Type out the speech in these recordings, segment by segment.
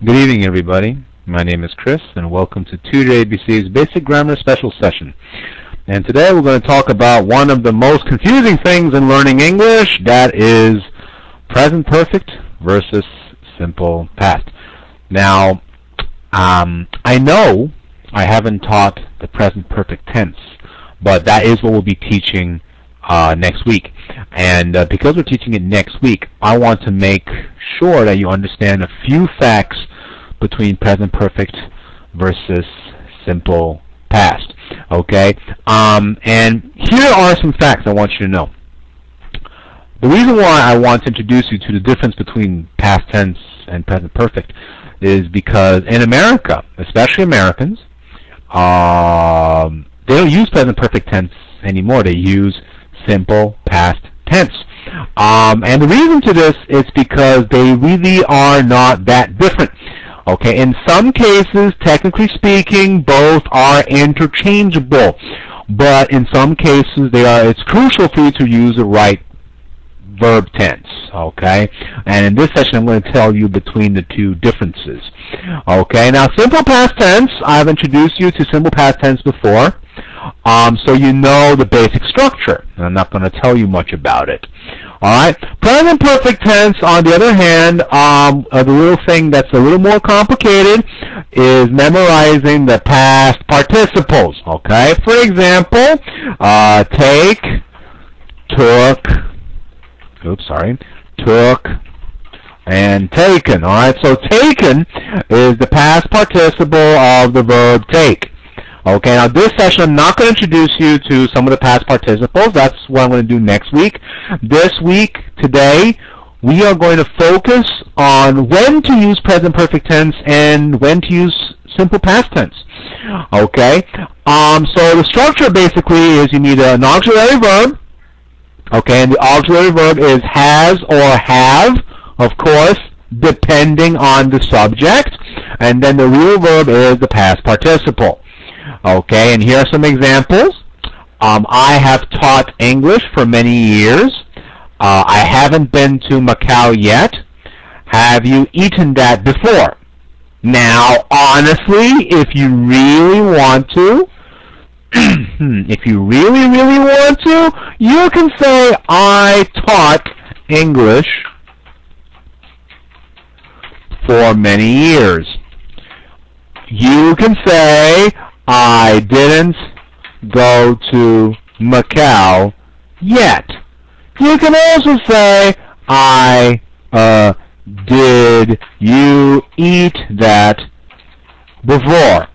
Good evening, everybody. My name is Chris, and welcome to TutorABC's Basic Grammar Special Session. And today we're going to talk about one of the most confusing things in learning English, that is present perfect versus simple past. Now, I know I haven't taught the present perfect tense, but that is what we'll be teaching next week. And because we're teaching it next week, I want to make sure that you understand a few facts between present perfect versus simple past. Okay? And here are some facts I want you to know. The reason why I want to introduce you to the difference between past tense and present perfect is because in America, especially Americans, they don't use present perfect tense anymore. They use simple past tense. And the reason to this is because they really are not that different. Okay, in some cases, technically speaking, both are interchangeable, but in some cases, it's crucial for you to use the right verb tense. Okay, and in this session, I'm going to tell you between the two differences. Okay, now simple past tense, I've introduced you to simple past tense before, so you know the basic structure, and I'm not going to tell you much about it. Alright, present perfect tense, on the other hand, the little thing that's a little more complicated is memorizing the past participles. Okay, for example, take, took, took, and taken. Alright, so taken is the past participle of the verb take. Okay, now this session I'm not going to introduce you to some of the past participles. That's what I'm going to do next week. This week, today, we are going to focus on when to use present perfect tense and when to use simple past tense. Okay, so the structure basically is you need an auxiliary verb. Okay, and the auxiliary verb is has or have, of course, depending on the subject. And then the real verb is the past participle. Okay, and here are some examples. I have taught English for many years. I haven't been to Macau yet. Have you eaten that before? Now, honestly, if you really want to, if you really want to, you can say, I taught English for many years. You can say, I didn't go to Macau yet. You can also say, did you eat that before?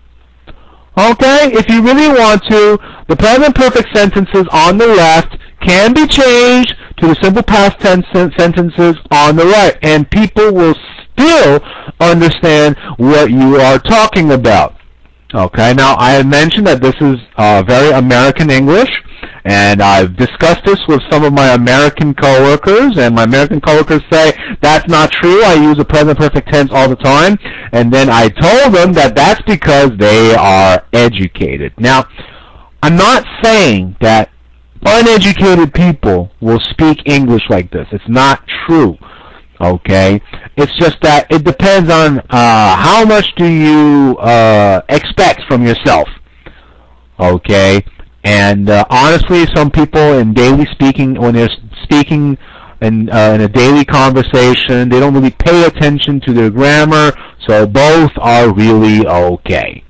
Okay, if you really want to, the present perfect sentences on the left can be changed to the simple past tense sentences on the right, and people will still understand what you are talking about. Okay, now I had mentioned that this is very American English, and I've discussed this with some of my American coworkers, and my American coworkers say, that's not true, I use the present perfect tense all the time, and then I told them that that's because they are educated. Now, I'm not saying that uneducated people will speak English like this. It's not true. Okay, it's just that it depends on how much do you expect from yourself. Okay, and honestly, some people in daily speaking, when they're speaking in a daily conversation, they don't really pay attention to their grammar, so both are really okay.